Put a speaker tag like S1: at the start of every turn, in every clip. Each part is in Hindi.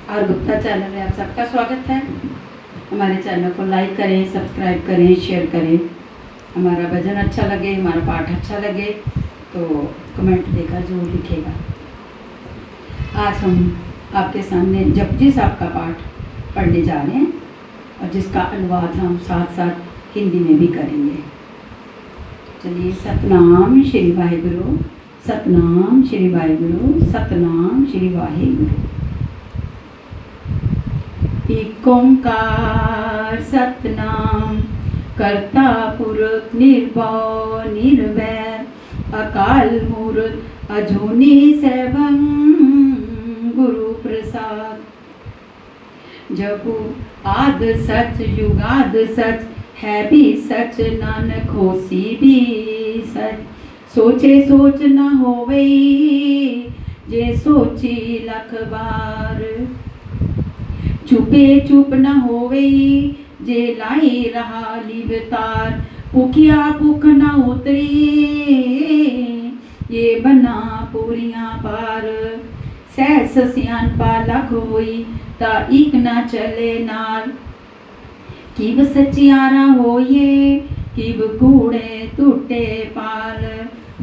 S1: और गुप्ता चैनल में आप सबका स्वागत है। हमारे चैनल को लाइक करें, सब्सक्राइब करें, शेयर करें। हमारा भजन अच्छा लगे, हमारा पाठ अच्छा लगे तो कमेंट देकर जरूर लिखेगा। आज हम आपके सामने जपजी साहब का पाठ पढ़ने जा रहे हैं और जिसका अनुवाद हम साथ साथ हिंदी में भी करेंगे। चलिए, सतनाम श्री वाहिगुरु, सतनाम श्री वाहिगुरु, सतनाम श्री वाहिगुरु। एक ओंकार सतनाम, करता पुरख निर्भव निर्वैर, अकाल मूर्त अजूनी सैभं गुरु प्रसाद। जपु आद सच युगाद सच, है भी सच नानक होसी भी सच। सोचे सोच न होवई, जे सोची लख बार। चुपे चुप न होवई, जे लाई रहा लिवतार। पुखिया पुख न उतरी, ये बना पूरियां पार। सहस सियानपा लख होई, ता इक न चले नाल। किव सचियारा होइए, किव कूड़े टूटे पाल।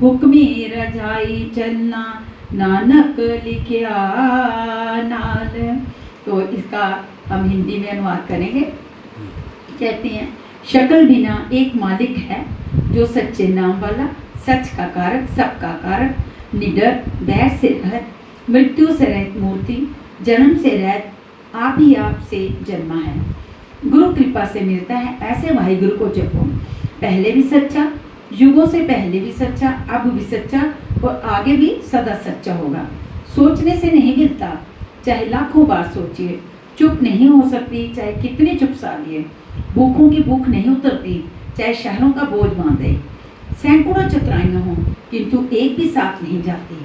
S1: हुक्मी रजाई चलना, नानक लिखिया नाल। तो इसका हम हिंदी में अनुवाद करेंगे। कहते हैं, शकल बिना एक मालिक है, जो सच्चे नाम वाला, सच का कारक, सब का कारक, निडर, बैर से रहित, मृत्यु से रहित मूर्ति, जन्म से रहित, आप ही आप से जन्मा है। गुरु कृपा से मिलता है, ऐसे वाहिगुरु को जपो। पहले भी सच्चा, युगों से पहले भी सच्चा, अब भी सच्चा और आगे भी सदा सच्चा होगा। सोचने से नहीं मिलता, चाहे लाखों बार सोचिए। चुप नहीं हो सकती, चाहे कितने चुप सालिए। भूखों की भूख नहीं उतरती, चाहे शहरों का बोझ बांधे। सैकड़ों चतुराइयां हों, किंतु एक भी साथ नहीं जाती।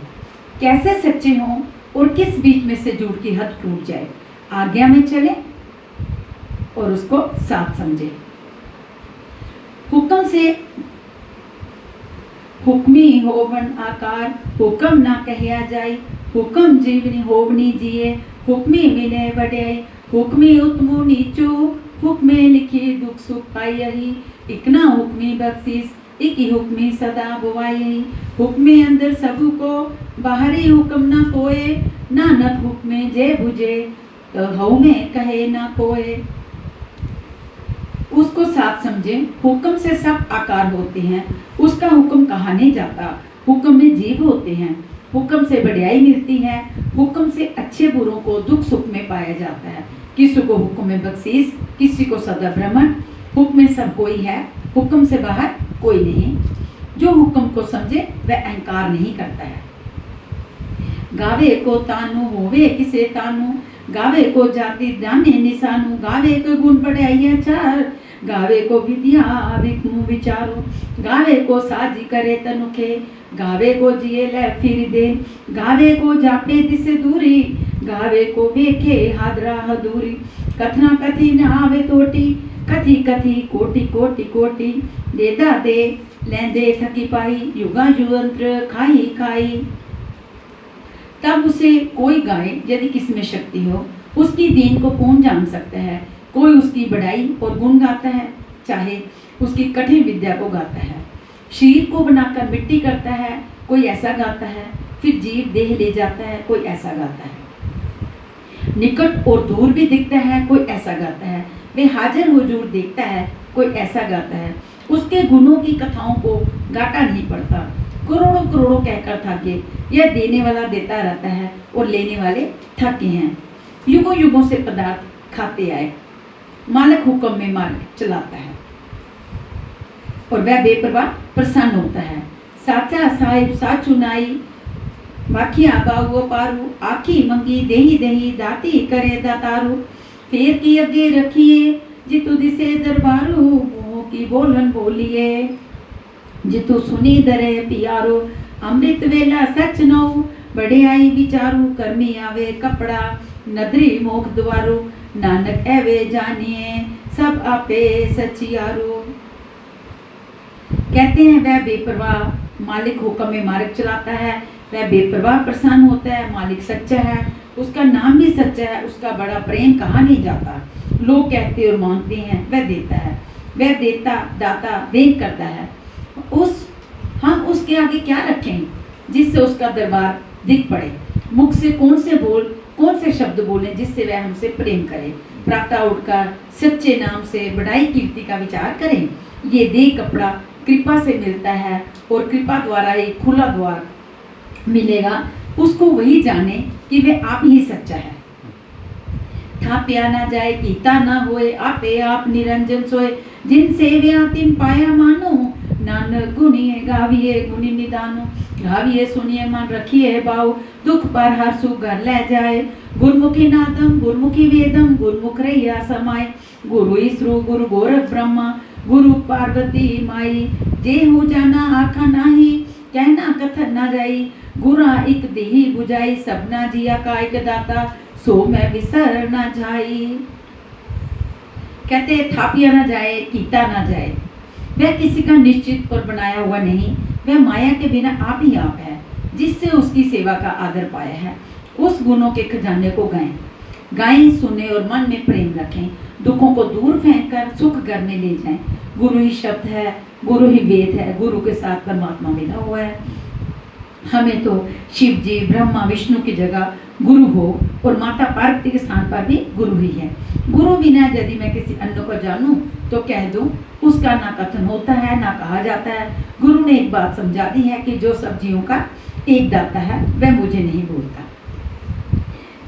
S1: कैसे सच्चे हों और किस बीच में से जुड़ की हद टूट जाए। आज्ञा में चले और उसको साथ समझे। हुक्म से हुक्मी होवन आकार, हुक्म ना कहया जाए। हुक्म जीवनी होवनी जिए, हुक्मी मिले वड्याई। हुक्मी उत्तमो नीचो, हुक्मे लिखी दुख सुख पाई। इकना हुक्मी बख्शीस, इकी हुक्मी सदा बुवाई। हुक्मे अंदर सबू को, बाहरी हुक्म ना कोए। नानक हुक्मे जे बुझे, तो हऊ में कहे ना कोए। उसको साथ समझे। हुक्म से सब आकार होते हैं, उसका हुक्म कहा नहीं जाता। हुक्म में जीव होते हैं, हुक्म से बढ़ियाई मिलती है। हुक्म से अच्छे बुरों को दुख सुख में पाया जाता है। किसी को हुक्म में बख्शीश, किसी को सदा भ्रमण। हुक्म में सब कोई है, हुक्म से बाहर कोई नहीं। जो हुक्म को समझे वह अहंकार नहीं करता है। गावे को तानु, होवे किसे तानु। गावे को जाति जाने निशानु। गावे को गुण बढ़ाइया चार, गावे को विद्या विष्णु विचारो। गावे को साजी करे तनुखे, गावे को जिए ले फिर दे। गावे को जापे दिसे दूरी, गावे को वेखे हादरा हदूरी। कथना कथी न आवे तोटी, कथी कथी कोटि कोटि कोटि। देदा दे लेंदे थकी पाई, युगा युगंत्र खाई खाई। तब उसे कोई गाए यदि किसमें शक्ति हो, उसकी दीन को कौन जान सकता है। कोई उसकी बढ़ाई और गुण गाता है, चाहे उसकी कठिन विद्या को गाता है। शरीर को बनाकर मिट्टी करता है, कोई ऐसा गाता है। फिर जीव देह ले जाता है, कोई ऐसा गाता है। निकट और दूर भी दिखता है, कोई ऐसा गाता है। वे हाजिर हुजूर देखता है, कोई ऐसा गाता है। उसके गुणों की कथाओं को गाटा नहीं पड़ता। करोड़ों करोड़ों कहकर थके, यह देने वाला देता रहता है और लेने वाले थके हैं। युगों युगों से पदार्थ खाते आए, मालिक हुक्म में मार्ग चलाता है और वह बेपरवाह प्रसन्न होता है। साचा साहिब साचु नाई, बाखिया बाहुओ पारू। आखी मंगी देही देही, दाती करे दातारू। फेर की अगे रखिए, जितु दिसे दरबारू। मुँह की बोलन बोलिए, जितु सुनी दरे पियारो। अमृत वेला सच नौ, बढ़ियाई विचारू। कर्मी आवे कपड़ा, नदरी मोख द्वारू। नानक एवे जानिए, सब आपे सचियारू। कहते हैं वह बेपरवाह मालिक हुक्म में मार्ग चलाता है। वह बेपरवाह प्रसन्न होता है। मालिक सच्चा है, उसका नाम भी सच्चा है, उसका बड़ा प्रेम कहा नहीं जाता। लोग कहते और मानते हैं वह देता है, वह देता दाता देन करता है। हम उसके आगे क्या रखें जिससे उसका दरबार दिख पड़े। मुख से कौन से शब्द बोलें जिससे वह हमसे प्रेम करे। प्रातः उठकर सच्चे नाम से बड़ाई कीर्ति का विचार करें। ये देह कपड़ा कृपा से मिलता है और कृपा द्वारा ही खुला द्वार मिलेगा। उसको वही जाने कि वे आप ही सच्चा है। थाप्या ना जाए कीता ना होए, आपे आप निरंजन सोए। जिन सेव्या तिन पाया मानो, नानक गुनिए गाविए गुनि निदानो। गाविए सुनिए मन रखिए भाव, दुख पर हर सुख घर ले जाए। गुरमुखी नादम गुरमुखी वेदम, गुरमुख रैया समाय। गुरु ईसरु गुरु गोरख ब्रह्मा, गुरु पार्वती माई। जे हो जाना आखा नाही, कहना कथन ना जाई। गुरा एक देही बुझाई, सबना जिया का एक दाता। सो मैं विसर ना जाई। कहते थापिया ना जाए कीता ना जाए। वह किसी का निश्चित और बनाया हुआ नहीं, वह माया के बिना आप ही आप है, जिससे उसकी सेवा का आदर पाया है। उस गुणों के खजाने को गाएं, सुने और मन में प्रेम रखें। दुखों को दूर फेंक कर सुख घर में ले जाएं। गुरु ही शब्द है, गुरु ही वेद है, गुरु के साथ परमात्मा मिला हुआ है। हमें तो शिव जी ब्रह्मा विष्णु की जगह गुरु हो और माता पार्वती के स्थान पर भी गुरु ही है। गुरु बिना यदि मैं किसी अन्य को जानूं तो कह दूं, उसका ना कथन होता है ना कहा जाता है। गुरु ने एक बात समझा दी है कि जो सब जीवों का एक दाता है वह मुझे नहीं भूलता।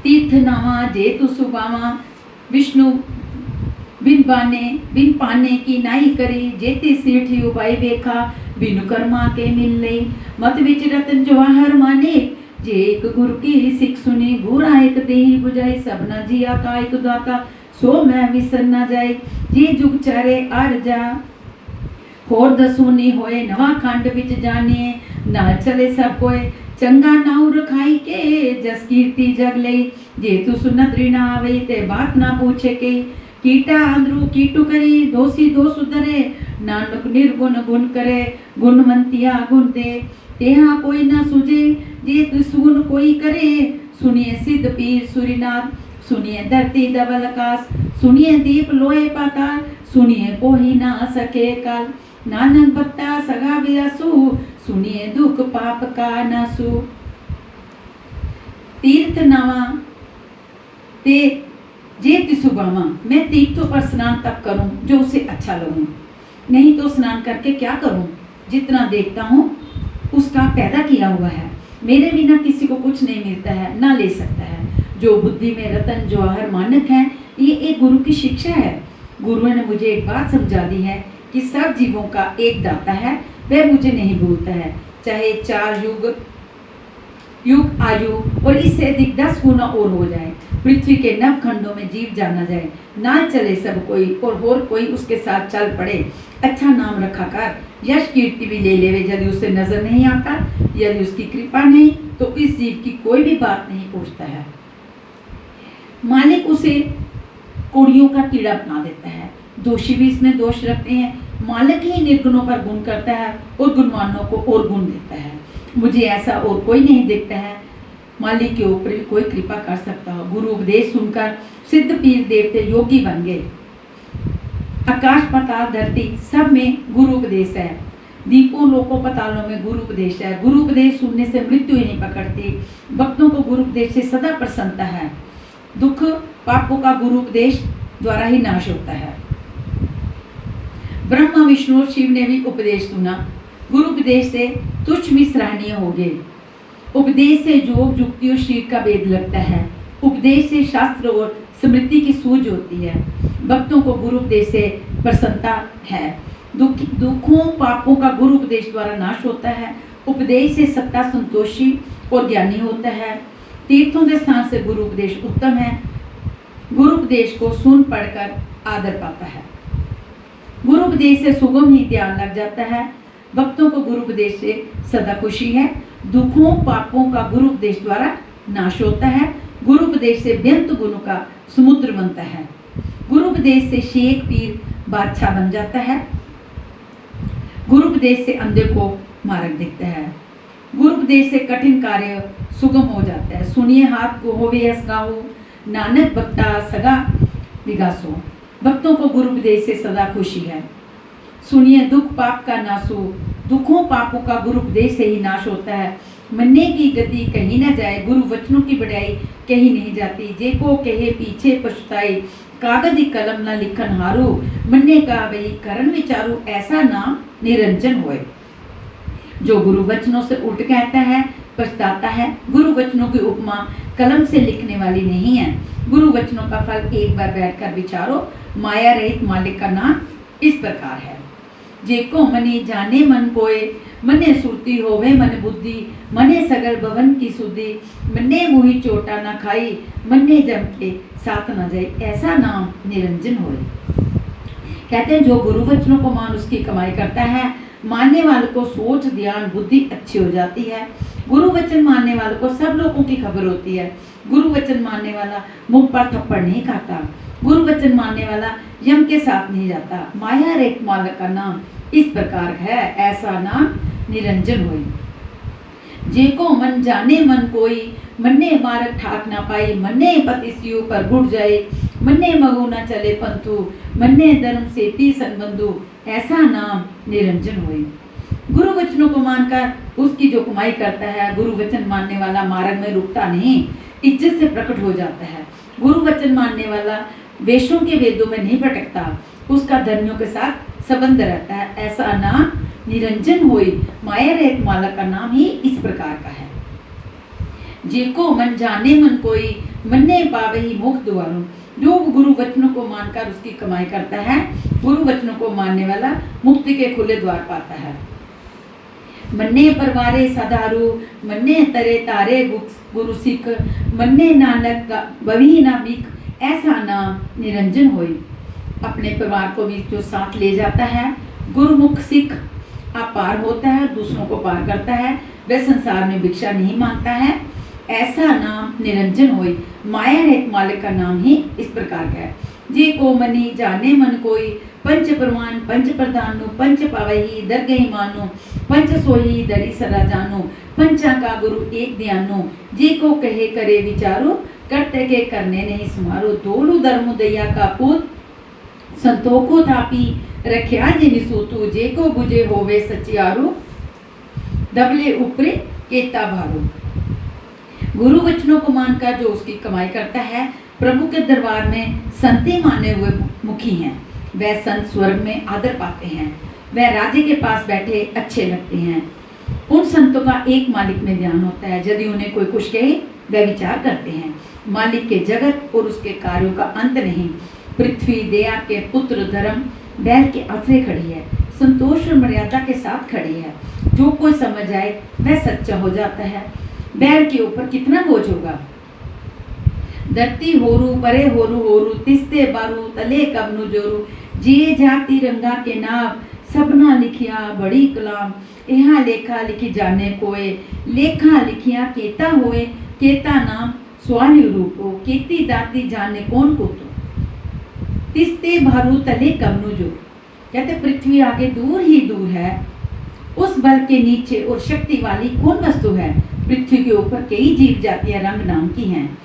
S1: तीर्थ नावा जेतु सुबावा, विष्णु बिन पाने की नाई करी। जेती सीठी उबाई देखा, बिनु कर्मा के मिल लई। मत विच रतन जवाहर माने, जे एक गुरु की सिख सुनी। गुरा एक देही बुझाई, सबना जिया का एक दाता। सो मैं विसर ना जाए, जे जुग चारे आर जा। होर दसूनी होए नवा खंड विच जानिए। ना चले सब कोई चंगा नाउ रखाई के, जस कीर्ति जग लई। जे तू सुनत ऋणा आवे, ते बात ना पूछे के। कीटा अंदरू कीटू करी, दोषी दोष उधरे। नानक निर्गुण गुण करे, गुणवंतिया गुण दे। तेहा कोई ना सुझे, जे दुष्गुण कोई करे। सुनिए सिद्ध पीर सूरीनाथ, सुनिए धरती धवल आकाश। सुनिए दीप लोहे पाताल, सुनिए कोई ना सके काल। नानक भक्ता सगा व्यासु, सुनिए दुख पाप का नासु। तीर्थ नावा ते जे सुबामा, मैं तीर्थों पर स्नान तब करूं जो उसे अच्छा लगूं, नहीं तो स्नान करके क्या करूं। जितना देखता हूं उसका पैदा किया हुआ है। मेरे बिना किसी को कुछ नहीं मिलता है ना ले सकता है। जो बुद्धि में रतन जवाहर मानक है, ये एक गुरु की शिक्षा है। गुरु ने मुझे एक बात समझा दी है कि सब जीवों का एक दाता है, वह मुझे नहीं भूलता है। चाहे 4 युग आयु और इससे अधिक 10 गुना और हो जाए, पृथ्वी के 9 खंडों में जीव जाना जाए, ना चले सब कोई और कोई उसके साथ चल पड़े। अच्छा नाम रखा कर, यश कीर्ति भी ले लेवे, यदि उसे नजर नहीं आता, यदि उसकी कृपा नहीं तो इस जीव की कोई भी बात नहीं पूछता है। मालिक उसे कोड़ियों का कीड़ा बना देता है। दोषी भी इसमें दोष रखते हैं। मालिक ही निर्गुणों पर गुण करता है और गुणवानों को और गुण देता है। मुझे ऐसा और कोई नहीं दिखता है मालिक के ऊपर कोई कृपा कर सकता हो। गुरु उपदेश सुनकर सिद्ध पीर देवते योगी बन गए। आकाश पाताल धरती सब में गुरु उपदेश है। दीपों लोकों पतालों में गुरु उपदेश है। गुरु उपदेश सुनने से मृत्यु ही नहीं पकड़ती। भक्तों को गुरु उपदेश से सदा प्रसन्नता है। दुख पापों का गुरु उपदेश द्वारा ही नाश होता है। ब्रह्मा विष्णु और शिव ने भी उपदेश सुना। गुरु उपदेश से तुच्छ भी सराहनीय हो गए। उपदेश से योग युक्ति और शरीर का भेद लगता है। उपदेश से शास्त्र और स्मृति की सूझ होती है। भक्तों को गुरु उपदेश से प्रसन्नता है। दुखों पापों का गुरु उपदेश द्वारा नाश होता है। उपदेश से सत्ता संतोषी और ज्ञानी होता है। तीर्थों के स्थान से गुरु उपदेश उत्तम है। गुरु उपदेश को सुन पढ़कर आदर पाता है। गुरु उपदेश से सुगम ही ध्यान लग जाता है। भक्तों को गुरु उपदेश से सदा खुशी है। दुखों पापों का गुरु उपदेश द्वारा नाश होता है। गुरु उपदेश से बेअंत गुणों का समुद्र बनता है। गुरु उपदेश से शेख पीर बादशाह बन जाता है। गुरु उपदेश से अंधे को मार्ग दिखता है। गुरु उपदेश से कठिन कार्य सुगम हो जाता है। सुनिए हाथ को होवे हस गाओ, नानक भक्ता सगा विगासो। भक्तों को गुरु उपदेश से सदा खुशी है। सुनिए दुख पाप का नासो, दुखों पापों का गुरु उपदेश से ही नाश होता है। मन्ने की गति कहीं न जाए, गुरु वचनों की बढ़ाई कहीं नहीं जाती। जे को कहे पीछे पछताई, कागज कलम न लिखन हारू, मन्ने का वही करण विचारू, ऐसा नाम निरंजन होए। जो गुरु वचनों से उल्ट कहता है पछताता है। गुरु वचनों की उपमा कलम से लिखने वाली नहीं है। गुरु वचनों का फल एक बार बैठकर विचारो। माया रहित मालिक का नाम इस प्रकार है। जेको मनी जाने मन कोय, मने सुरती होवे मन बुद्धि, मने सगल भवन की सुधि, मने मुही चोटा न खाई, मने जम के साथ न जाए, ऐसा नाम निरंजन होए। कहते हैं जो गुरु वचनों को मान उसकी कमाई करता है। मानने वालों को सोच ध्यान बुद्धि अच्छी हो जाती है। गुरु वचन मानने वालों को सब लोगों की खबर होती है। गुरु वचन मानने वाला मुंह पर थप्पड़ नहीं खाता। गुरु वचन मानने वाला यम के साथ नहीं जाता। माया रहित मालिक का नाम इस प्रकार है, ऐसा नाम निरंजन होई। जेको मन जाने मन कोई, मन्ने मारक ठाक ना पाई, मन्ने पतिसियु पर गुट जाए, मन्ने मगु न चले पंथु, मन्ने धर्म से पी संबंधु, ऐसा नाम निरंजन होई। गुरु वचनों को मानकर उसकी जो कमाई करता है, गुरु वचन मानने वाला मार्ग में रुकता नहीं, इज्जत से प्रकट हो जाता है। गुरु वचन मानने वाला वेशों के वेदों में नहीं भटकता, उसका धर्मियों के साथ संबंध रहता है, ऐसा नाम निरंजन होई। माया रहित मालक का नाम ही इस प्रकार का है। जेको मन जाने मन कोई, मन्ने पावही मुक्त द्वारों। जो गुरु वचनों को मानकर उसकी कमाई करता है, गुरु वचनों को मानने वाला मुक्ति के खुले द्वार पाता है। मन्ने परवारे साधारू, मन्ने तरे तारे गुरु सिख, मन्ने नानक बवी ना बिक, ऐसा नाम निरंजन होई। अपने परिवार को भी जो साथ ले जाता है, गुरुमुख सिख अपार होता है, दूसरों को पार करता है, वह संसार में भिक्षा नहीं मांगता है, ऐसा नाम निरंजन होई। माया रहित मालिक का नाम ही इस प्रकार का है। जे को मनी जाने मन कोई, पंच प्रमाण पंच प्रधानु, पंच पावही दरगही मानो, पंच सोही दरी सदा जानो, पंचा का गुरु एक ध्यानो, जे को कहे करे विचारो, करते के करने नहीं समारो, दोलु धर्म दैया का पूत, संतोखो थापी रख्या जिनि सूतु, जे को बुझे होवे सचियारो, दबले ऊपरे केता भारो। गुरु वचनों को मानकर जो उसकी कमाई करता है, प्रभु के दरबार में संते माने हुए मुखी हैं। वह संत स्वर्ग में आदर पाते हैं, वह राजे के पास बैठे अच्छे लगते हैं। उन संतों का एक मालिक में ध्यान होता है, यदि उन्हें कोई कुछ कहे वह विचार करते हैं। मालिक के जगत और उसके कार्यों का अंत नहीं। पृथ्वी दया के पुत्र धर्म बैल के आश्रय खड़ी है, संतोष और मर्यादा के साथ खड़ी है। जो कोई समझ आए वह सच्चा हो जाता है। बैल के ऊपर कितना बोझ होगा। धरती होरू परे होरू होरू, तिस्ते बारू तले कबनु जोरू, जिए जाती रंगा के नाम, सबना लिखिया बड़ी कलाम, यहाँ लेखा लिखी जाने कोय, लेखा लिखिया केता होए, केता नाम स्वाली रूपो, केती दाती जाने कौन को तो, तिस्ते भारू तले कबनु जोरू। कहते पृथ्वी आगे दूर ही दूर है, उस बल के नीचे और शक्ति वाली कौन वस्तु है। पृथ्वी के ऊपर कई जीव जातियां रंग नाम की हैं,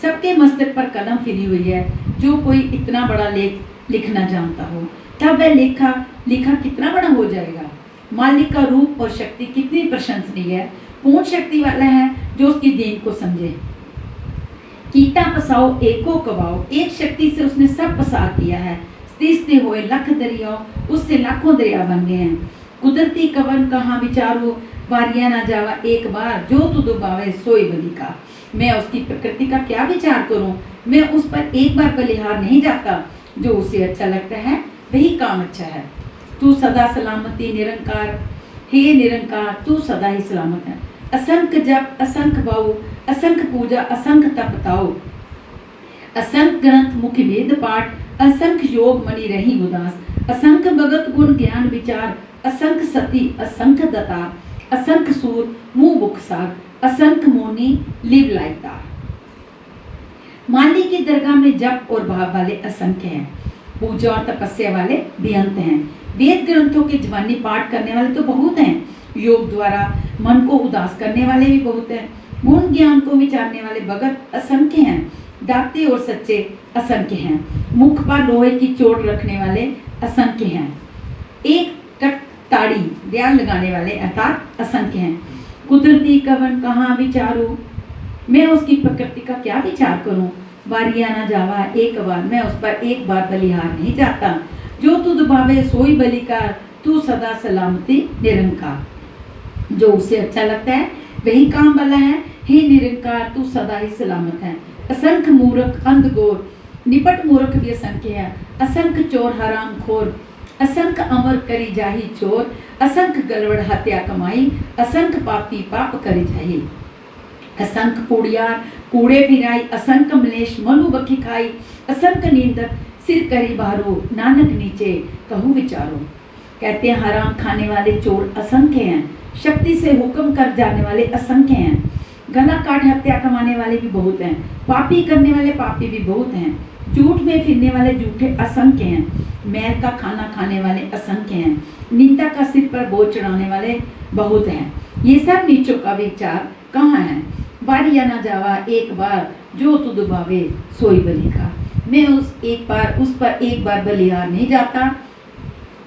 S1: सबके मस्तक पर कलम फिरी हुई है। जो कोई इतना बड़ा लेख लिखना जानता हो, तब वह लिखा कितना बड़ा हो जाएगा। मालिक का रूप और शक्ति कितनी प्रशंसनीय है। पूर्ण शक्ति वाला है जो उसकी देन को समझे। कीता पसाओ एको कबाओ, एक शक्ति से उसने सब पसार किया है। तीसते हुए लख दरियाओ, उससे लाखों दरिया बन गए हैं। कुदरती कवन कहाँ विचारो, वारिया ना जावा एक बार, जो तू दुबावे सोई बलि का। मैं उसकी प्रकृति का क्या विचार करूं, मैं उस पर एक बार बलिहार नहीं जाता। जो उसे अच्छा लगता है वही काम अच्छा है। तू सदा सलामती निरंकार, हे निरंकार तू सदा ही सलामत है। असंख्य जप असंख्य भाव, असंख्य पूजा असंख्य तप ताओ, असंख्य ग्रंथ मुख्य वेद पाठ, असंख्य योग मणि रही उदास, असंख्य भगत गुण ज्ञान विचार, असंख्य सती असंख्य दता, असंख्य सूर मुंह बुक साग, असंख्य मोनी लिव लाइता। माली की दरगाह में जप और भाव वाले असंख्य हैं, पूजा और तपस्या वाले बेअंत हैं। वेद ग्रंथों के जवानी पाठ करने वाले तो बहुत हैं। योग द्वारा मन को उदास करने वाले भी बहुत हैं। गुण ज्ञान को विचारने वाले भगत असंख्य हैं। दाते और सच्चे असंख्य हैं। मुख पर लोहे की चोट रखने वाले असंख्य हैं। एक टक ताड़ी ध्यान लगाने वाले अर्थात असंख्य हैं। कुदरती कवन कहाँ विचारूं, मैं उसकी प्रकृति का क्या विचार करूं। बारिया ना जावा एक बार, मैं उस पर एक बार बलिहार नहीं जाता। जो तुद भावे सोई बलिकार, तू सदा सलामती निरंकार। जो उसे अच्छा लगता है वही काम वाला है। हे निरंकार, तू सदा ही सलामत है। असंख्य मूर्ख अंधगोर, निपट मूर्ख भी असंख्य है। असंख्य चोर हराम खोर, असंख्य अमर करी जाही चोर। असंख्य गलवड़ हत्या कमाई, असंख्य पापी पाप करी जाही। असंख्य कूड़ियार कूड़े फिराई, असंख्य मलेश मनु बखी खाई। असंख्य निंदक सिर करी बारो, नानक नीचे कहूँ विचारो। कहते हैं हराम खाने वाले चोर असंख्य हैं। शक्ति से हुक्म कर जाने वाले असंख्य हैं। गला काट हत्या कमाने वाले भी बहुत हैं। पापी करने वाले पापी भी बहुत हैं। झूठ में फिरने वाले झूठे असंख्य हैं। मैल का खाना खाने वाले असंख्य हैं। निंदा का सिर पर बोझ चढ़ाने वाले बहुत हैं। ये सब नीचों का विचार कहाँ है। बारिया ना जावा एक बार, जो तुद भावे सोई बलिहार। मैं उस पर एक बार बलिहार नहीं जाता।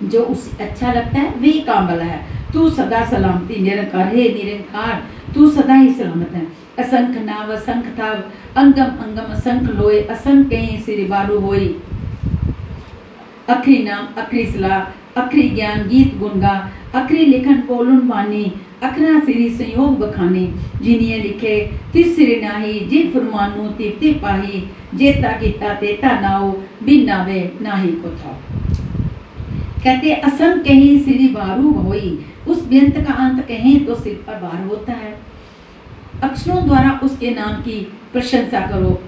S1: जो उसे अच्छा लगता है वही काम वाला है। तू सदा सलामती निरंकार, हे निरंकार तू सदा ही सलामत है। असंख्य नाव असंख्य थाव, अंगम अंगम असंख्य लोए। असंख्य कहीं सिर बारू होई। अखरी नाम अखरी सलाह, अखरी ज्ञान गीत गुनगा। अखरी लिखन बोलन वानी, अखरा सिरी संयोग बखानी। जिनिए लिखे तिस सिरे नाही, जिन फरमानो तिरते पाही। जेता कीता तेता नाओ, बिन नावे नाही को था। कहते असंख्य कहीं सिरी बारू होई। उस व्यंत का अंत कहें तो सिर पर भार होता है। अक्षरों द्वारा उसके नाम की प्रशंसा करो।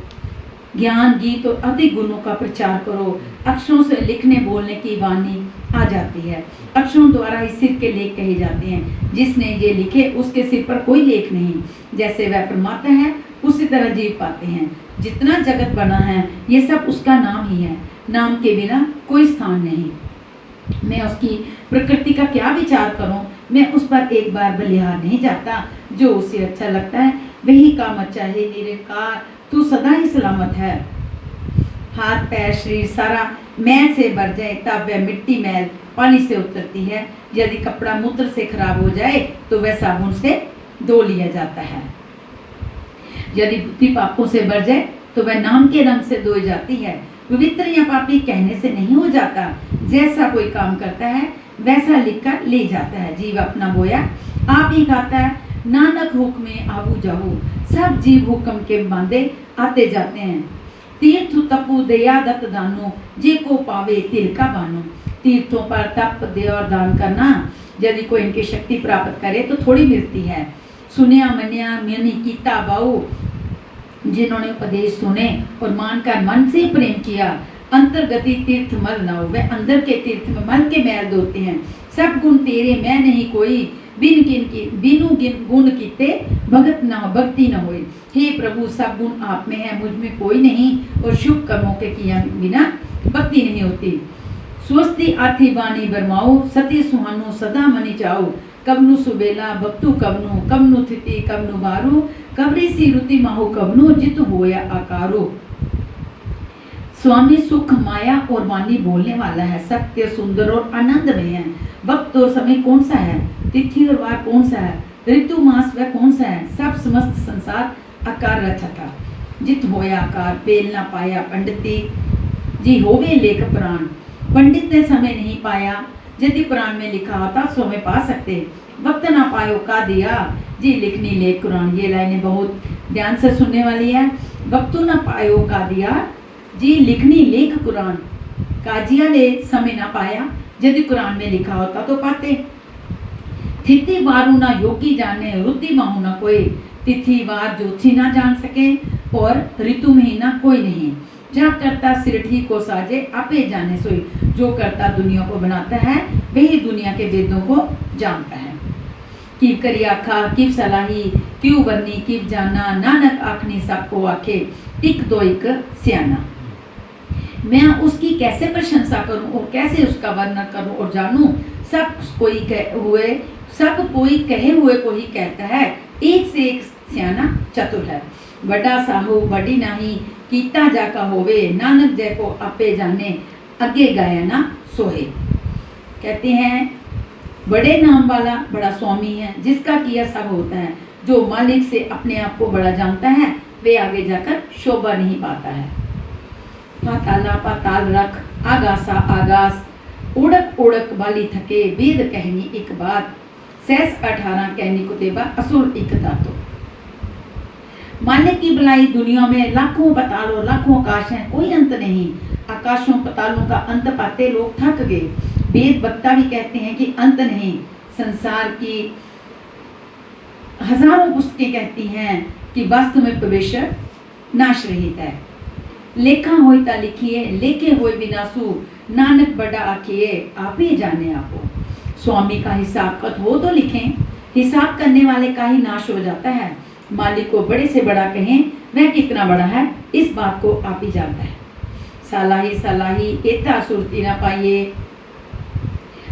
S1: ज्ञान गीत और अधिक गुणों का प्रचार करो। अक्षरों से लिखने बोलने की वाणी आ जाती है। अक्षरों द्वारा ही सिर के लेख कहे जाते हैं। जिसने ये लिखे उसके सिर पर कोई लेख नहीं। जैसे वह फरमाता है उसी तरह जीव पाते हैं। जितना जगत बना है ये सब उसका नाम ही है। नाम के बिना कोई स्थान नहीं। मैं उसकी प्रकृति का क्या विचार करूं। मैं उस पर एक बार बलिहार नहीं जाता। जो उसे अच्छा लगता है वही काम अच्छा है। निरंकार तू सदा ही सलामत है। हाथ पैर शरीर सारा मैल से भर जाए तब वह मिट्टी मैल पानी से उतरती है। यदि कपड़ा मूत्र से खराब हो जाए तो वह साबुन से धो लिया जाता है। यदि बुद्धि पापों से भर जाए तो वह नाम के रंग से धोई जाती है। पवित्र या पापी कहने से नहीं हो जाता। जैसा कोई काम करता है वैसा लिखकर ले जाता है। जीव अपना बोया आप ही खाता है। नानक हुक्म में आबू जाओ। सब जीव हुक्म के बांधे आते जाते हैं। तीर्थ तपु दया दत्त दानो, जे को पावे तिल का बानो। तीर्थों पर तप दया और दान करना, यदि कोई इनकी शक्ति प्राप्त करे तो थोड़ी मिलती है। सुनिया मनिया मनी कीता बाऊ, जिन्होंने उपदेश सुने और मानकर मन से प्रेम किया। अंतर्गति तीर्थ मल न हो, वे अंदर के तीर्थ में मन के मैल धोते हैं। सब गुण तेरे मैं नहीं कोई, बिनु गुण कीते भगत न हो भक्ति न होए। हे प्रभु सब गुण आप में है, मुझ में कोई नहीं। और शुभ कर्मों के किया बिना भक्ति नहीं होती। स्वस्ति आथी बानी बरमाओ, सती सुहानो सदा मनी चाओ। कबनु सुबेला भक्तु कबनु थिति कबनु बारू। कबरी सी रुति माहु कबनु, जित होया आकारो। स्वामी सुख माया और वाणी बोलने वाला है। सत्य सुंदर और आनंद में है। वक्त और समय कौन सा है, तिथि और वार कौन सा है, ऋतु मास वह कौन सा है। सब समस्त संसार आकार रचा था। जित होया आकार पेल ना पाया पंडिती, जी होवे लेख प्राण। पंडित ने समय नहीं पाया, यदि पुराण में लिखा होता समय पा सकते। वक्त ना पायो का दिया, जी लिखनी लेख कुरान। ये लाइनें बहुत ध्यान से सुनने वाली है। वक्त ना पायो का दिया, जी लिखनी लेख कुरान। काजिया ने समय ना पाया, यदि कुरान में लिखा होता तो पाते। तिथि वारु ना योगी जाने, रुद्धि माहु ना कोई। तिथि वार ज्योतिषी ना जान सके और ऋतु महीना कोई नहीं। जहाँ करता सिरठी को साजे आपे जाने सोई। जो करता दुनिया को बनाता है वही दुनिया के वेदों को जानता है। किव करी आखा किव सलाही, क्यों बरनी किव जाना। नानक आखनी सबको आखे, एक दो एक सियाना। मैं उसकी कैसे प्रशंसा करूं और कैसे उसका वर्णन करूं और जानूं। सब कोई हुए सब कोई कहे हुए को ही कहता है, एक से एक सियाना चतुर है। बड़ा साहू बड़ी नाही, कीता जाका होवे, नानक जय को आपे जाने, अगे गाया ना सोहे। कहते हैं बड़े नाम वाला बड़ा स्वामी है, जिसका किया सब होता है। जो मालिक से अपने आप को बड़ा जानता है, वे आगे जाकर शोभा नहीं पाता है। पाताला पाताल रख, आगासा आगास, उड़क उड़क वाली थके, वेद कहनी एक बात, सहस 18 कहनी कुतेबा, असुर एक दातो। मालिक की भलाई दुनिया में लाखों पतालों लाखों आकाश हैं, कोई अंत नहीं। आकाशों पतालों का अंत पाते लोग थक गए। वेद वक्ता भी कहते हैं कि अंत नहीं। संसार की हजारों पुस्तकें कहती हैं कि वास्तव में परमेश्वर नाश रहित है। लेखा होता लिखिए, लेखे होए विनाशु, नानक बड़ा आखिए, आप ही जाने आपो। स्वामी का हिसाब कत हो तो लिखें, हिसाब करने वाले का ही नाश हो जाता है। मालिक को बड़े से बड़ा कहें, वह कितना बड़ा है इस बात को आप ही जानता है। सालाही सालाही एता सुरती ना पाइए,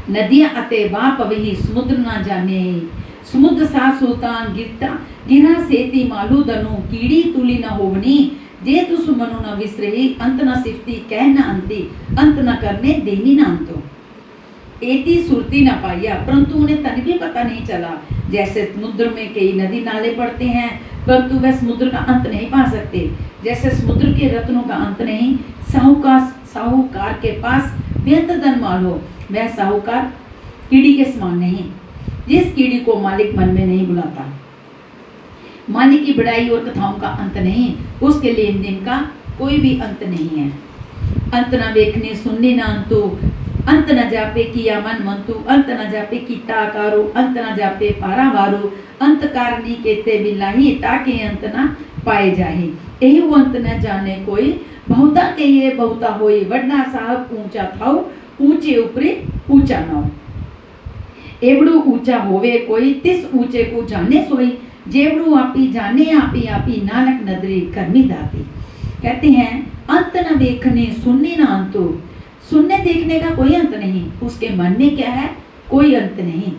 S1: नदियां अते बाप वही समुद्र ना जाने। समुद्र सा सुल्तान गिरता गिरा सेती मालू दनु, कीड़ी तुली न होवनी, जे तुस मनु न विसरही, अंत न सिफती कह न अंती, अंत न करने देनी न अंतो। एती सुरती न पाइया, परंतु उन्हें तन भी पता नहीं चला। जैसे समुद्र में कई नदी नाले पड़ते हैं, परंतु वह समुद्र का अंत नहीं पा सकते। जैसे समुद्र के रत्नों का अंत नहीं, साहूकार के पास बेहद धन माल हो, वह साहूकार कीड़ी के समान नहीं, जिस कीड़ी को मालिक मन में नहीं बुलाता। मालिक की बड़ाई और कथाओं का अंत नहीं, उसके लेन देन का कोई भी अंत नहीं है। अंत न देखने सुनने न अंतु, अंत न जापे किया मन मंतु, अंत न जापे कीता आकारो, अंत न जापे पारावारो, अंत कारणी केते बिल्लाही, ताके अंत न पाए जाहे। यही वो अंत न जाने कोई, बहुता के ये बहुता होई, वड्डा साहब ऊंचा थाऊ, ऊंचे ऊपरे ऊंचा नाऊ। एवड़ू ऊंचा होवे कोई, तिस ऊंचे को जाने सोई, जेवड़ू आपी जाने आपी आपी, नानक नदरी करनी दाती। कहते हैं अंत न देखने सुनने न अंतो, सुनने देखने का कोई अंत नहीं, उसके मन में क्या है कोई अंत नहीं।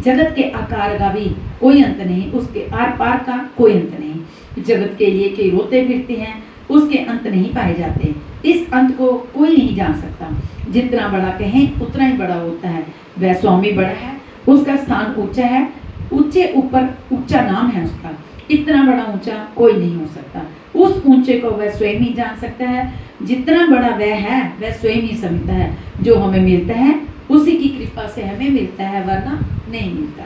S1: जगत के आकार का भी कोई अंत नहीं, उसके आर पार का कोई अंत नहीं। जगत के लिए कई रोते फिरते हैं, उसके अंत नहीं पाए जाते। इस अंत को कोई नहीं जान सकता। जितना बड़ा कहें उतना ही बड़ा होता है। वह स्वामी बड़ा है, उसका स्थान ऊंचा है, ऊंचे ऊपर ऊंचा नाम है उसका। इतना बड़ा ऊंचा कोई नहीं हो सकता। उस ऊंचे को वह स्वयं ही जान सकता है। जितना बड़ा वह है वह स्वयं ही समझता है। जो हमें मिलता है उसी की कृपा से हमें मिलता है, वरना नहीं मिलता।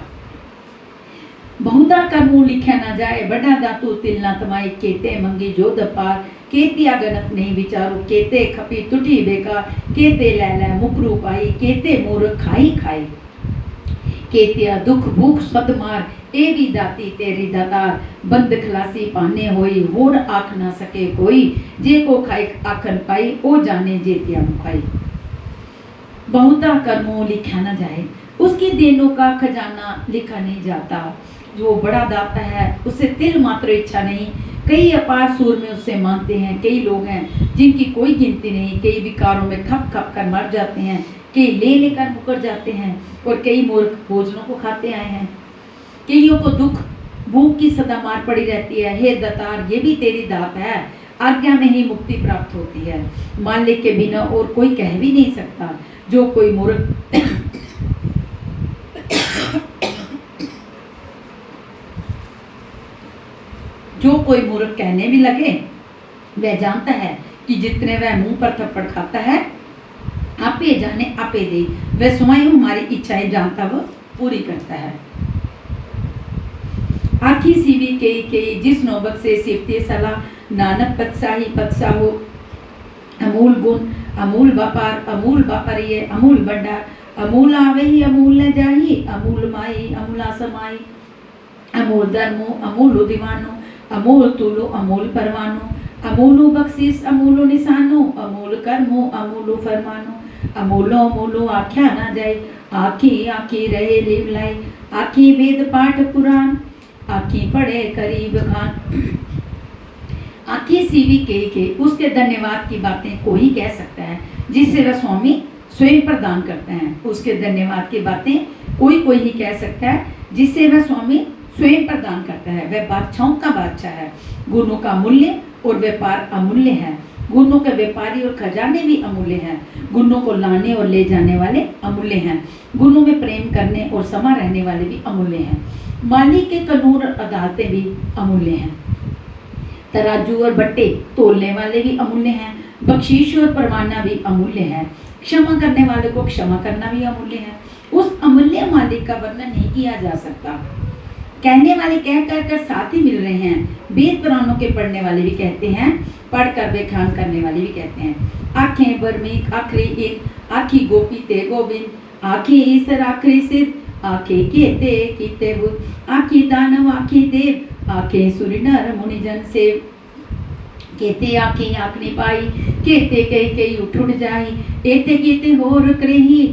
S1: बहुता कर्मू लिखा ना जाए, बड़ा दातु तिल ना तमाई, केते मंगी जो दपार, केतिया गणत नहीं विचारो, केते खपी टूटी बेकार, केते लैला मुकरू पाई, केते मूर्ख खाई खाई, केतिया दुख भूख सद मार, एवी दाती तेरी दातार, बंद खलासी पाने होई, होर आख ना सके कोई, जे को खाई आखन पाई, ओ जाने जेतिया मुखाई। बहुता कर्मों लिखा न जाए, उसकी देनों का खजाना लिखा नहीं जाता। जो बड़ा दाता है उससे तिल मात्र इच्छा नहीं। कई अपार सूर में उससे मानते हैं। कई लोग हैं जिनकी कोई गिनती नहीं। कई विकारों में खप खप कर मर जाते हैं, कई ले लेकर मुकर जाते हैं, और कई मूर्ख भोजनों को खाते आए हैं। कईयों को दुख भूख की सदा मार पड़ी रहती है। हे दातार, ये भी तेरी दात है, आज्ञा में ही मुक्ति प्राप्त होती है। मालिक के बिना और कोई कह भी नहीं सकता। जो कोई मूर्ख कहने भी लगे, वह जानता है कि जितने वह मुंह पर थप्पड़ खाता है, आपे जाने आपे दे। वह स्वयं हमारी इच्छाएं जानता वो पूरी करता है। आखी सीवी कई जिस नौबत से सिफते सलाह, नानक पत्सा हो, अमूल गुण अमूल व्यापार, अमूल व्यापारी अमूल भंडार, अमूल आवे ही अमूल न जाही, अमूल माई अमूला समाई, अमूल धर्मो अमूल दीवानो, अमूल तुलो अमूल परवानो, अमूलो बख्शीस अमूलो निशानो, अमूल कर्मो अमूलो फरमानो, अमूलो अमूलो आख्या ना जाए, आखी आखी रहे लिवलाई, आखी वेद पाठ पुराण, आखी पढ़े करीब खान। आखी सीवी के उसके धन्यवाद की बातें कोई कह सकता है, जिसे वह स्वामी स्वयं प्रदान करते हैं। उसके धन्यवाद की बातें कोई कोई ही कह सकता है जिसे वह स्वामी स्वयं प्रदान करता है। वह बादशाहों का बादशाह है। गुणों का मूल्य और व्यापार अमूल्य है। गुणों के व्यापारी और खजाने भी अमूल्य हैं। गुणों को लाने और ले जाने वाले अमूल्य हैं। गुणों में प्रेम करने और समा रहने वाले भी अमूल्य हैं। माली के कानून और अदालतें भी अमूल्य हैं। तराजू और बट्टे तोलने वाले भी अमूल्य हैं। बख्शीश और परवाना भी अमूल्य है। क्षमा करने वाले को क्षमा करना भी अमूल्य है। उस अमूल्य मालिक का वर्णन नहीं किया जा सकता। कहने वाले कह कर साथ ही मिल रहे हैं। वेद पुराणों के पढ़ने वाले भी कहते हैं, पढ़कर व्याख्यान करने वाले भी कहते हैं। आंखें बर्मीक आखरी इन आखी गोपी ते गोविंद, आंखें ईसर आखरी सिद्ध, आंखें केते कीते बुद्ध, आंखी दानव आंखी देव, आंखें सूर्य नर मुनिजन सेव। केते आंखें आंखनी पाई, केते कई कई उठ जाई, एते केते होर करेही,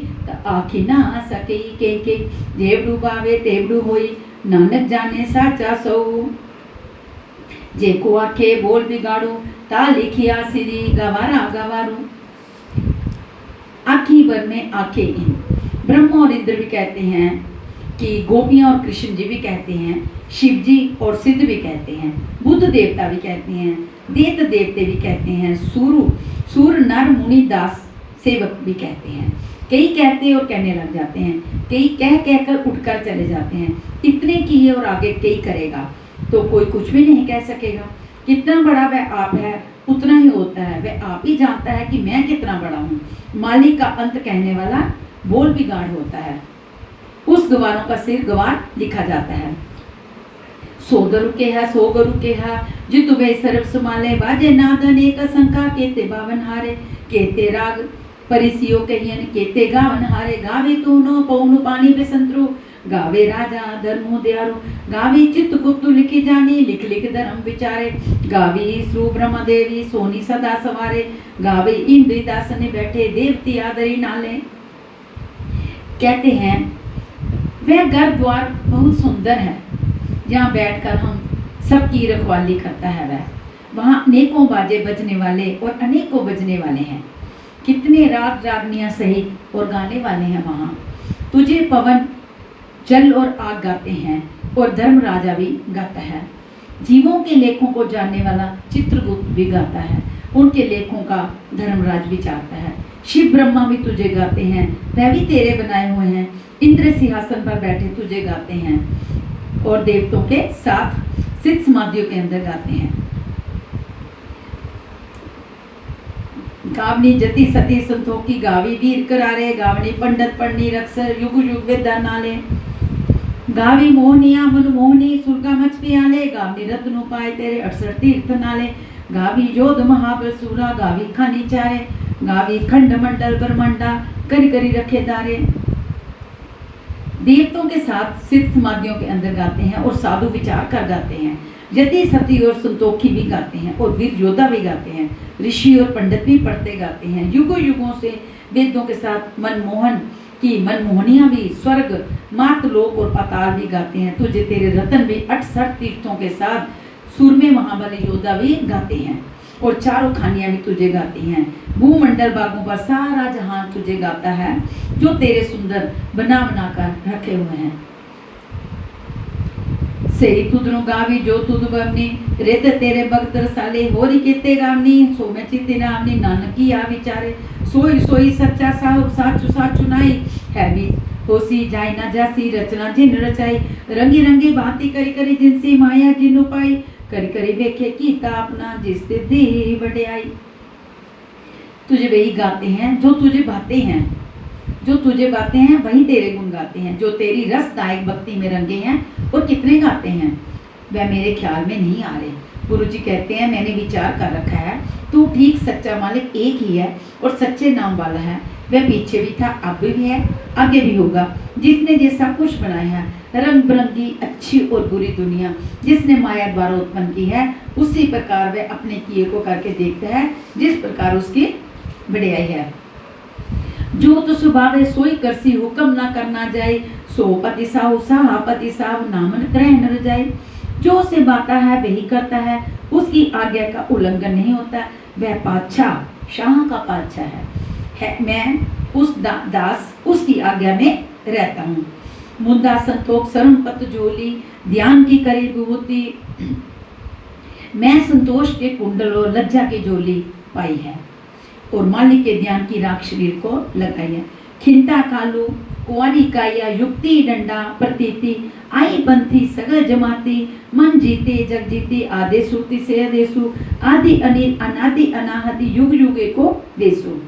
S1: आंखी ना सके के जेवड़ू बावे तेवड़ू होई, नानक जाने साचा सो। जेको आखे बोल बिगाड़ू, ता लिखिया सिरी गवारा गवारू। आखी भर में आंखें इन। ब्रह्मा और इंद्र भी कहते हैं कि गोपियां और कृष्ण जी भी कहते हैं, शिव जी और सिद्ध भी कहते हैं, बुद्ध देवता भी कहते हैं, देत देवते भी कहते हैं, सूर नर मुनि दास सेवक भी कहते हैं। कई कहते और कहने लग जाते हैं, कई कह कहकर उठकर चले जाते हैं। इतने किए और आगे कई करेगा तो कोई कुछ भी नहीं कह सकेगा। कितना बड़ा वह आप है उतना ही होता है। वह आप ही जानता है कि मैं कितना बड़ा हूँ। मालिक का अंत कहने वाला बोल बिगाड़ होता है। उस गवारों का सिर गवार लिखा जाता है। 100 गरु के है 100 गरु के है, जितु गए सर्व समाले, बाजे नाद अनेक संख्या, केते बावन हारे, केते राग परिसियो कहियन, केते गावन हारे, गावे तूनो पौनु पानी बेसंतरु, गावे राजा धर्मो दयारु, गावे चित्त गुप्त लिखी जानी, लिख लिख धर्म विचारे, गावी श्रु ब्रह्म देवी सोनी सदा सवारे, गावे इंद्र दासने बैठे देवती आदरी नाले। कहते हैं वह घर द्वार बहुत सुंदर है, जहाँ बैठकर हम सबकी रखवाली करता है। वहाँ अनेकों बाजे बजने वाले और अनेकों बजने वाले हैं। कितने राग रागनियाँ सहित और गाने वाले हैं वहाँ। तुझे पवन जल और आग गाते हैं और धर्म राजा भी गाता है। जीवों के लेखों को जानने वाला चित्रगुप्त भी गाता है। उनके लेखों का धर्मराज भी चाहता है। शिव ब्रह्मा भी तुझे गाते हैं, वह भी तेरे बनाए हुए हैं। इंद्र सिंहासन पर बैठे तुझे गाते हैं और देवतों के साथ सिद्ध समाधियों के अंदर गाते हैं। गावनी जति सती संतोखी, गावी वीर करारे, गावनी पंडित पढ़नी रक्षर, युग युग वेदा नाले, गावी मोहनिया मनमोहनी सुरगा मच पियाले, गावनी रत्न पाए तेरे 68 तीर्थ नाले, गावी जोध महाबल सूरा, गावी खानी चारे, गावी खंड मंडल ब्रह्मंडा, करी करी रखे दारे। देवताओं के साथ सिद्ध समाधियों के अंदर गाते हैं और साधु विचार कर गाते हैं। जति सती और संतोखी भी गाते हैं और वीर योद्धा भी गाते हैं। ऋषि और पंडित भी पढ़ते गाते हैं। युगों युगों से वेदों के साथ मनमोहन की मनमोहनियाँ भी, स्वर्ग मात लोक और पाताल भी गाते हैं। तुझे तेरे रतन भी 68 तीर्थों के साथ सूरमे महाबली योद्धा भी गाते हैं और चारों खानियाँ भी तुझे गाती हैं। भूमंडल बागों पर सारा जहां तुझे गाता है, जो तेरे सुंदर बना बना कर रखे हुए हैं। सही तुदनु गावी जो तुद बवनी, रेत तेरे भक्त रसाले, होरी केते गावनी, सो में चित्ते नावनी, नानक की आ विचारे, सोई सोई सच्चा साहु साचु साचु नाई, है भी होसी जाय ना जासी, रचना जिन रचाई, रंगी रंगी भांति करी करी जिनसी माया जिन उपाई, करी करी वेखे कीता अपना जिस दी बड़ाई। तुझे वही गाते हैं जो तुझे भाते हैं, जो तुझे गाते हैं वही तेरे गुण गाते हैं, जो तेरी रसदायक भक्ति में रंगे हैं। और कितने गाते हैं वह मेरे ख्याल में नहीं आ रहे। गुरु जी कहते हैं मैंने विचार कर रखा है, तू ठीक सच्चा मालिक एक ही है और सच्चे नाम वाला है। वह पीछे भी था, अब भी है, आगे भी होगा। जिसने ये सब कुछ बनाया है, रंग बिरंगी अच्छी और बुरी दुनिया जिसने माया द्वारा उत्पन्न की है, उसी प्रकार वह अपने किए को करके देखता है जिस प्रकार उसकी बढ़ियाई है। जो तो स्वभाव सोई करसी, हुक्म ना करना जाए, सो पति साहु साहा पति साहु, नामन ग्रह न जाए। जो से बाता है वही करता है, उसकी आज्ञा का उल्लंघन नहीं होता। वह पातशाह शाह का पातशाह है। मैं उस दास उसकी आज्ञा में रहता हूँ। मुद्दा संतोष शरण पत झोली, ध्यान की करे विभूति, मैं संतोष के कुंडल और लज्जा की झोली पाई है, और मालिक के ध्यान की राख शरीर को लगाई है। खिंता कालू कुंवारी काया, युक्ति डंडा प्रतीति, आई बंथी सगल जमाती, मन जीते जग जीते, आदेशु तिसे आदेशु, आदि अनिल अनादि अनाहति, युग युगे को देशु।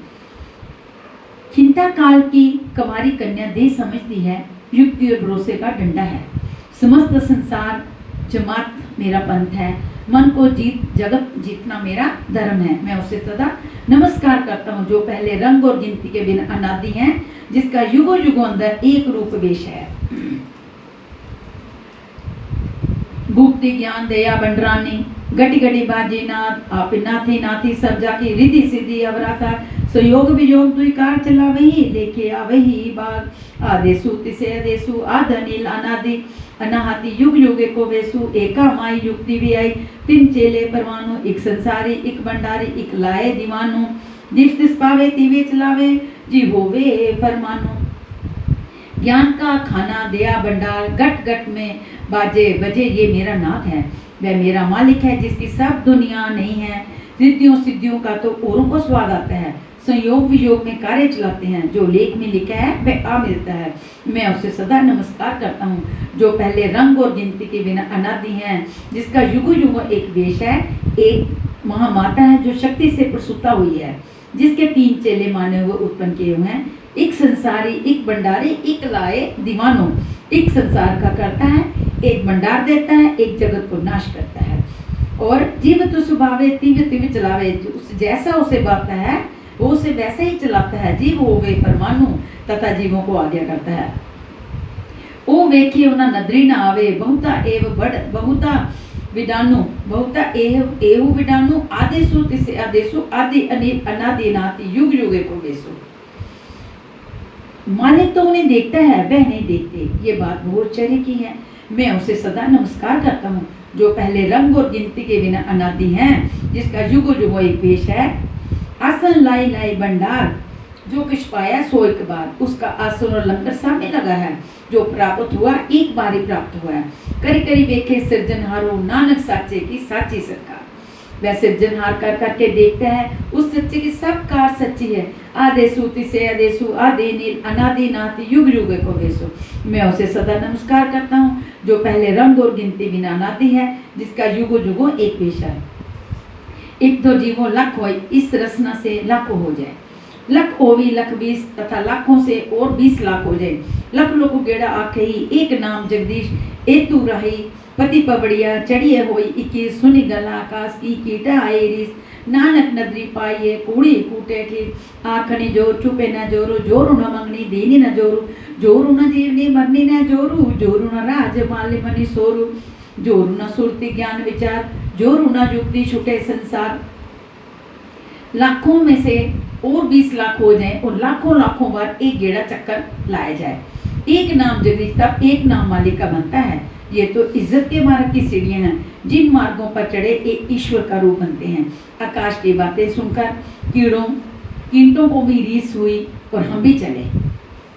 S1: खिंता काल की कुंवारी कन्या दे समझती है, युक्ति और भरोसे का डंडा है, समस्त संसार जमात मेरा पंथ है, मन को जीत जगत जीतना मेरा धर्म है। मैं उसे सदा नमस्कार करता हूँ, जो पहले रंग और गिनती के बिना अनादि है, जिसका युगों युगों अंदर एक रूप वेश है। भूक्ति ज्ञान दया बंडरानी, गटी गटी बाजी नाथ, आप नाथी नाथी सब जाकी, रिधि सिद्धि अवरासा, सुयोग वियोग दुई कार चला वही, लेके आ वही बाग, आदेशु तिसे आदेशु, आद अनिल अनादि अनाहति, युग युगे को वेसु, एका माई युक्ति भी आई, तीन चेले परवानो, एक संसारी एक भंडारी, एक लाए दीवानो, जिस तिस पावे तीवे चलावे, जी होवे फरमानो। ज्ञान का खाना दया भंडार, गट गट में बाजे बजे, ये मेरा नाथ है, वह मेरा मालिक है, जिसकी सब दुनिया नहीं है। रिद्धियों सिद्धियों का तो औरों को स्वाद आता है, संयोग वियोग में कार्य चलाते हैं, जो लेख में लिखा है वह आ मिलता है। मैं उसे सदा नमस्कार करता हूँ, जो पहले रंग और गिनती के बिना अनादि है, जिसका युग युग एक वेश है, एक महामाता है जो शक्ति से प्रसूता हुई है, जिसके तीन चेले माने हुए उत्पन्न किए हुए हैं, एक संसारी एक भंडारी एक लाए दीवानो, एक संसार का करता है, एक भंडार देता है, एक जगत को नाश करता है, और जीव तो स्वभावे तीव्र तीव्र चलावे, जैसा उसे बांधता है वो उसे वैसे ही चलाता है। जीव हो वे फरमानु, तथा जीवों को आज्ञा करता है। ओ वेखिए उना नदरी न आवे, बहुता एव बड़ बहुता विडानु, बहुता एहु विडानु, आदेशु तिसे आदेशु, आदि अनिल अनादि नाति, युग युगे को वेसु। मालिक तो उन्हें देखता है, वह नहीं देखते, ये बात घोरचर्य की है। मैं उसे सदा नमस्कार करता हूँ, जो पहले रंग और गिनती के बिना अनादि है, जिसका युग युग एक पेश है। आसन लाई लाई भंडार, जो कुछ पाया सो एक बार, उसका आसन और लंगर सामने लगा है, जो प्राप्त हुआ एक बार ही प्राप्त हुआ है। करी करी वेखे सिरजनहारो, नानक साचे की साची सरकार। वह सिरजनहार कर करके देखते हैं, उस सच्चे की सब कार सच्ची है। आदेशु तिसे आदेशु, आदि नील अनादि नाति, युग युग को वेसु। मैं उसे सदा नमस्कार करता हूँ, जो पहले रंग और गिनती बिना अनादि है, जिसका युगो युगो एक पेशा है। एक तो जीवों लख हो, इस रचना से लाखों हो जाए, लख ओवी लख 20, तथा लाखों से और 20 लाख हो जाए। लख लोको गेड़ा आखे ही, एक नाम जगदीश एतु रही, पति पबड़िया चढ़िए होई 21, सुनी गला आकाश की कीटा आए रिस, नानक नदरी पाइए कूड़ी कूटे ठीक, आखनी जोर चुपे न जोरू, जोरू न मंगनी दीनी न जोरू, जोरू न जीवनी मरनी न जोरू, जोरू न राज माली मनी सोरू, जोरू न सुरती ज्ञान विचार, जोरू न युक्ति छुटे संसार। लाखों में से और 20 लाख हो जाएं, और लाखों लाखों बार एक गेड़ा चक्कर लाया जाए। एक नाम जगदीश तब एक नाम मालिक का बनता है। ये तो इज्जत के मार्ग की सीढ़ियां हैं, जिन मार्गों पर चढ़े एक ईश्वर का रूप बनते हैं। आकाश की बातें सुनकर कीटों को भी रीस हुई, और हम भी चले।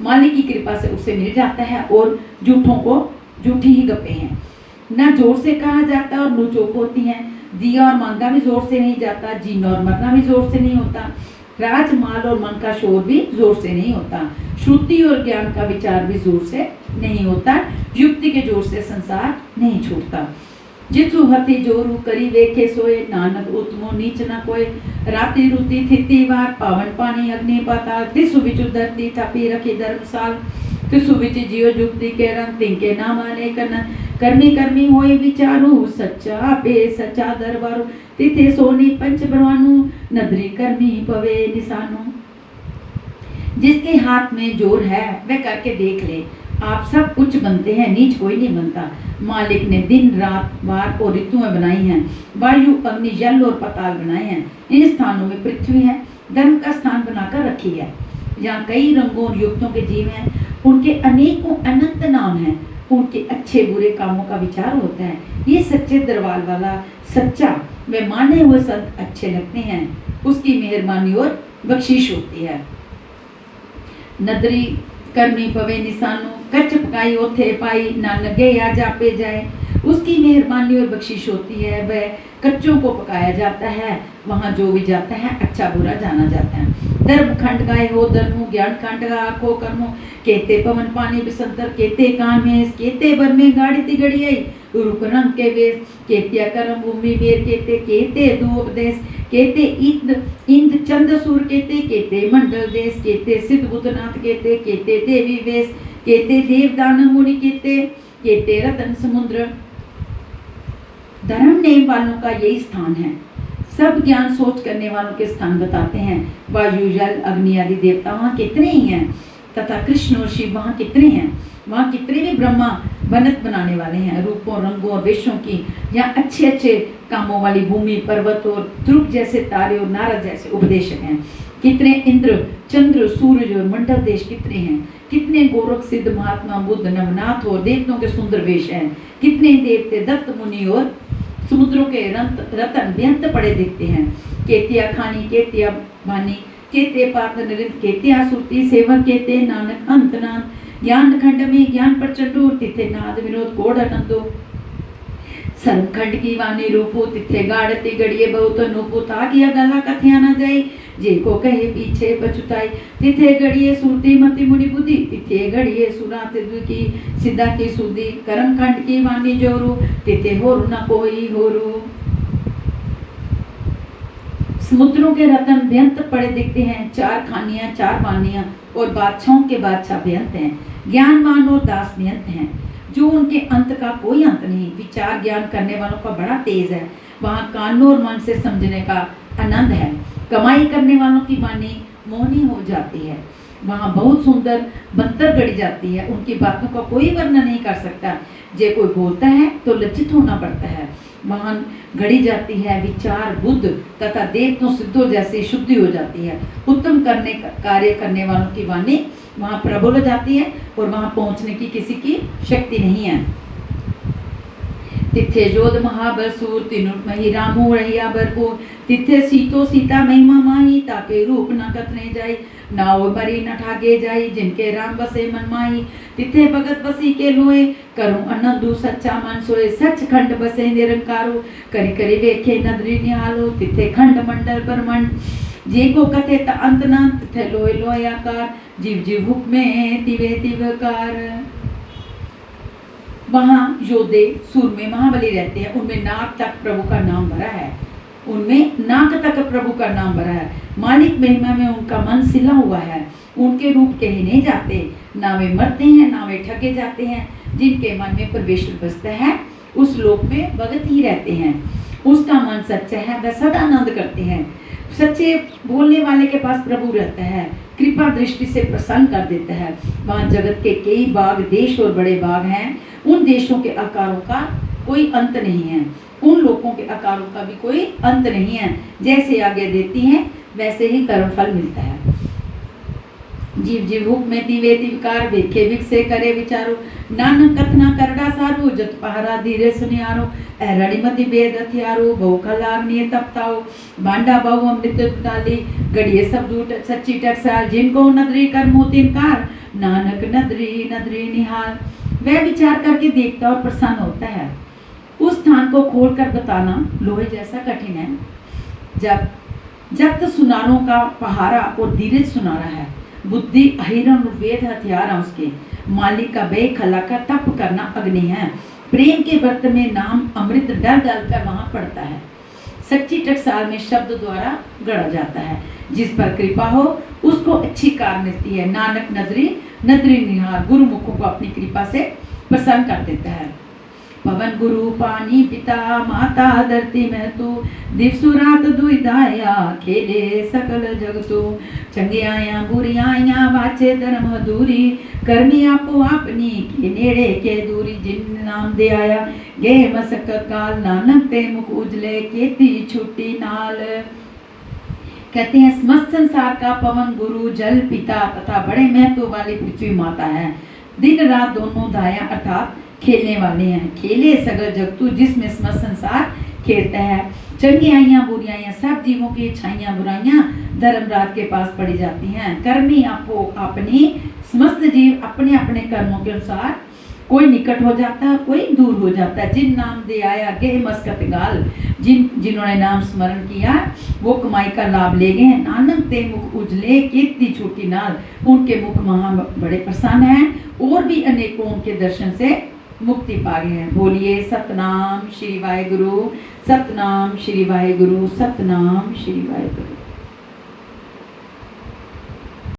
S1: मालिक की कृपा से उसे मिल जाता है, और झूठों को झूठी ही गप्पे हैं। ना जोर से कहा जाता और मुँह चोक होती हैं। दिया और मांगा भी जोर से नहीं जाता, जीना और मरना भी जोर से नहीं होता, राज माल और मन का शोर भी जोर से नहीं होता, श्रुति और ज्ञान का विचार भी जोर से नहीं होता, युक्ति के जोर से संसार नहीं छूटता। जितु हति जोरू करी वेखे सोए, नानक उत्मो नीच न कोय, राति रुति थिति वार, पावन पानी अग्नि पाताल, तिसु बिचु धरती थपी रखी धर्मसाल, तिसु बिचु जियो जुक्ति के रंग, तिनके नाम आने कन, कर्मी कर्मी होए विचारू, सच्चा पे सच्चा दरबारू, तिथे सोनी पंच ब्रह्मानु, नदरी कर्मी पवे निशानु। जिसके हाथ में जोर है वह करके देख ले, आप सब उच्च बनते हैं, नीच कोई नहीं बनता। मालिक ने दिन रात वार और ऋतुएं बनाई हैं, वायु अग्नि जल और पताल बनाए हैं। इन स्थानों में पृथ्वी है, धर्म का स्थान बनाकर रखी है। जहाँ कई रंगों और युक्तों के जीव हैं, उनके अनेकों अनंत नाम हैं, उनके अच्छे बुरे कामों का विचार होता है। ये सच्चे दरबार वाला सच्चा वे माने हुए संत अच्छे लगते हैं, उसकी मेहरबानी और बख्शीश होती है। नदरी करनी पवे निशानों, कच पकाई ओथे पाई, ना लगे या जापे जाए। उसकी मेहरबानी और बख्शिश होती है, वह कच्चों को पकाया जाता है, वहाँ जो भी जाता है अच्छा बुरा जाना जाता है। धर्म खंड गाय हो धर्मो, ज्ञान खंड आखो कर्मो, केते पवन पानी बिसंतर, केते कान में, केते बर में गाड़ी ती गड़ी आई, रूप रंग के वेश, केतिया कर्म भूमि वेर, केते केते दो उपदेश, केते इंद चंद सूर, केते केते मंडल देश, केते सिद्ध बुद्धनाथ, केते केते देवी वेश, केते देव दानव मुनि, केते केते रतन समुद्र। धर्म नेम वालों का यही स्थान है। सब ज्ञान सोच करने वालों के स्थान बताते हैं। वायु जल अग्नि आदि देवता वहाँ कितने ही हैं, तथा कृष्ण और शिव वहाँ कितने हैं। वहाँ कितने भी ब्रह्मा बनत बनाने वाले हैं, रूपों रंगों और वेशों की। यहाँ अच्छे अच्छे कामों वाली भूमि, पर्वत और ध्रुव जैसे तारे और नारद जैसे उपदेशक हैं। कितने इंद्र चंद्र सूरज और मंडल देश कितने हैं। कितने गोरख सिद्ध महात्मा बुद्ध नवनाथ और देवताओं के सुंदर वेश हैं। कितने देवते दत्त मुनि और समुद्रों के रतन बेअंत पड़े दिखते हैं। केतिया खानी, केतिया बानी, केते पात नरिंद, केतिया सुरती सेवक, केते नानक अंत नाम। ज्ञान खंड में ज्ञान प्रचंडो, तिथे नाद विनोद कोड आनंदो। सर्व खंड की वाणी रूपो, तिथे गाड़ती गड़िए बहुत नूपो, ताकिया गला कथिया न जाई, जे को कहे पीछे बचुताई। तिथे गड़िए सुरती मति मुनि बुद्धि, तिथे गड़िए सुरा की सिद्धा की सुधि। कर्म खंड की वाणी जोरू, तिथे होरु न कोई होरू। समुद्रों के रतन बेअंत पड़े दिखते हैं। चार खानियां चार वानियां और बादशाहों के बादशाह बेअंत हैं। ज्ञानवान और दास बेअंत हैं, जो उनके अंत का कोई अंत नहीं। विचार ज्ञान करने वालों का बड़ा तेज है, वहाँ कानों और मन से समझने का आनंद है। कमाई करने वालों की वाणी मोहनी हो जाती है, वहाँ बहुत सुंदर बंतर गढ़ी जाती है। उनकी बातों का कोई वर्णन नहीं कर सकता। जे कोई बोलता है तो लज्जित होना पड़ता है। वहाँ गढ़ी जाती है विचार बुद्ध तथा देवताओं सिद्धों जैसी शुद्धि हो जाती है। उत्तम कार्य करने वालों की वाणी वहाँ प्रबल हो जाती है और वहाँ पहुँचने की किसी की शक्ति नहीं है। तिथे जोध महाबल सूर, तिनुट मही रामू रहिया भरपूर। तिथे सीतो सीता महिमा माही, ताके रूप न कथने जाई। नाव मरी न ठागे जाई, जिनके राम बसे मन माही। तिथे भगत बसी के लोए, करूं आनंदु सच्चा मन सोए। सच खंड बसे निरंकारो, करी करी वेखे नदरी निहालो। तिथे खंड मंडल ब्रह्मंड, जे को कथे त अंत न। तिथे लोय लोय आकार, जीव जीव हुक में तिवे तिवकार। वहाँ योद्धे सूरमे महाबली रहते हैं। उनमें नाक तक प्रभु का नाम भरा है, उनमें नाक तक प्रभु का नाम भरा है। मालिक महिमा में उनका मन सिला हुआ है। उनके रूप कहे नहीं जाते, ना वे मरते हैं ना वे ठगे जाते हैं। जिनके मन में परमेश्वर बसता है उस लोक में भगत ही रहते हैं। उसका मन सच्चा है, वह सदा आनंद करते हैं। सच्चे बोलने वाले के पास प्रभु रहता है, कृपा दृष्टि से प्रसन्न कर देता है। वहाँ जगत के कई बाग देश और बड़े बाग हैं। उन देशों के आकारों का कोई अंत नहीं है, उन लोगों के आकारों का भी कोई अंत नहीं है। जैसे आगे देती हैं वैसे ही कर्मफल मिलता है। जीव जीव हुक में दिवे दिवकार, वेखे विकसे करे विचारो। नानक कथना करड़ा सारू, जत पहरा धीरे सुनियारो। एरड़ी मति भेद हथियारो, बहु खलाग्नि तपताओ। बांडा बहु अमृत डाली, गड़िए सब दूट सच्ची टकसाल। जिनको नदरी कर मोतिनकार, नानक नदरी नदरी निहाल। वह विचार करके देखता और प्रसन्न होता है। उस स्थान को खोलकर बताना लोहे जैसा कठिन है। जब तो सुनारों का पहारा और धीरज सुनारा है। बुद्धि अहिरन और वेद हथियार है उसके। मालिक का बे खलाकर तप करना अग्नि है। प्रेम के व्रत में नाम अमृत डल डल कर वहाँ पड़ता है। सच्ची टकसाल में शब्द द्वारा गढ़ा जाता है। जिस पर कृपा हो उसको अच्छी कार मिलती है। नानक नदरी नदरी निहार, गुरुमुखों को अपनी कृपा से प्रसन्न कर देता है। पवन गुरु पानी पिता माता धरती में तू, दिवसु रात दुइदाया खेले सकल जगतु। चंगियाया बुरियाया वाचे धर्म दूरी, करमी आपो आपनी के नेड़े के दूरी। जिन नाम दे आया गे मसकत काल, नानक ते मुख उजले केती छुट्टी नाल। कहते हैं समस्त संसार का पवन गुरु जल पिता तथा बड़े महत्व वाली पृथ्वी माता है। दिन रात दोनों दाया अर्थात खेलने वाले हैं। खेले सगल जगतु, जिसमें समस्त संसार खेलता है। चंगियाइयाँ बुराइयाँ, सब जीवों की इच्छाइयाँ बुराइयाँ धर्मराज के पास पड़ी जाती हैं। कर्मी आपो अपनी समस्त जीव अपने अपने कर्मों के अनुसार कोई निकट हो जाता है, कोई दूर हो जाता है। जिन नाम दे आया गे मस्कत गाल, जिन्होंने नाम स्मरण किया वो कमाई का लाभ ले गए हैं। नानक ते मुख उजले कीर्ति छूटी नाल, उनके मुख महा बड़े प्रसन्न हैं और भी अनेकों उनके दर्शन से मुक्ति पा गए हैं। बोलिए सतनाम श्री वाहेगुरु, सतनाम श्री वाहेगुरु, सतनाम श्री वाहेगुरु।